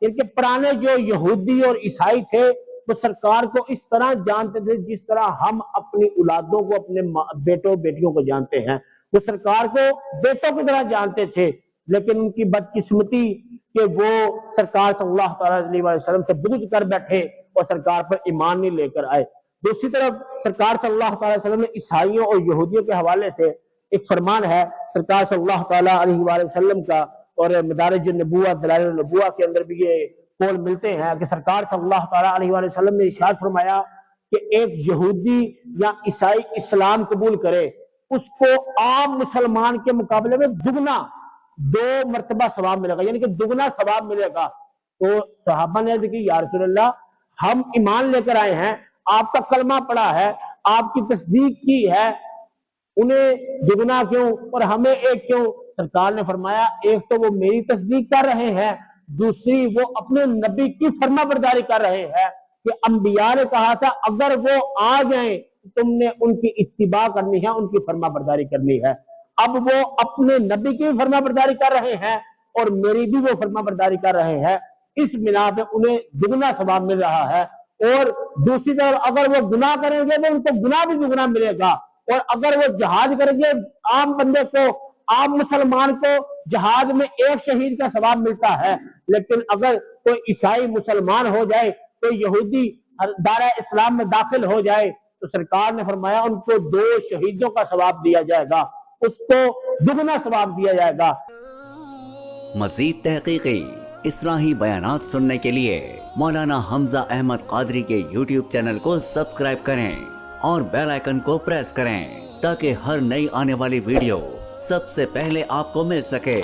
इनके पुराने जो यहूदी और ईसाई थे वो सरकार को इस तरह जानते थे जिस तरह हम अपनी औलादों को, अपने बेटों बेटियों को जानते हैं। वो सरकार को बेटों की तरह जानते थे, लेकिन उनकी बदकिस्मती कि वो सरकार सल्लल्लाहु अलैहि वसल्लम से बुग़्ज़ कर बैठे और सरकार पर ईमान नहीं लेकर आए। दूसरी तरफ सरकार सल्लल्लाहु अलैहि वसल्लम ने ईसाइयों और यहूदियों के हवाले से एक फरमान है सरकार सल्लल्लाहु अलैहि वसल्लम का, और मदारिज नबुव्वत दलाइल नबुव्वत के अंदर भी ये कौल मिलते हैं कि सरकार सल्लल्लाहु अलैहि वसल्लम ने इरशाद फरमाया कि एक यहूदी या ईसाई इस्लाम कबूल करे, उसको आम मुसलमान के मुकाबले में दुगना 2 मरतबा सवाब मिलेगा, यानी कि दुगना सवाब मिलेगा। तो सहाबा ने अर्ज़ की, या रसूल अल्लाह, हम ईमान लेकर आए हैं, आपका कलमा पड़ा है, आपकी तस्दीक की है, उन्हें दुगना क्यों और हमें एक क्यों? सरकार ने फरमाया, एक तो वो मेरी तस्दीक कर रहे हैं, दूसरी वो अपने नबी की फरमाबरदारी कर रहे हैं कि अंबिया ने कहा था अगर वो आ जाएं तुमने उनकी इत्तिबा करनी है, उनकी फरमाबरदारी करनी है। अब वो अपने नबी की फरमाबरदारी कर रहे हैं और मेरी भी वो फरमाबरदारी कर रहे हैं, इस बिना पे उन्हें दुगना सवाब मिल रहा है। और दूसरी तरफ अगर वो गुनाह करेंगे तो उनको गुनाह भी दुगना मिलेगा, और अगर वो जहाज करेंगे, आम बंदे को, आम मुसलमान को जहाज में एक शहीद का सवाब मिलता है, लेकिन अगर कोई ईसाई मुसलमान हो जाए, कोई यहूदी दायरा इस्लाम में दाखिल हो जाए, तो सरकार ने फरमाया उनको 2 शहीदों का सवाब दिया जाएगा, उसको दुगना सवाब दिया जाएगा। मज़ीद तहकीकी इस्लाही बयानात सुनने के लिए मौलाना हमजा अहमद कादरी के YouTube चैनल को सब्सक्राइब करें और बेल आइकन को प्रेस करें ताकि हर नई आने वाली वीडियो सबसे पहले आपको मिल सके।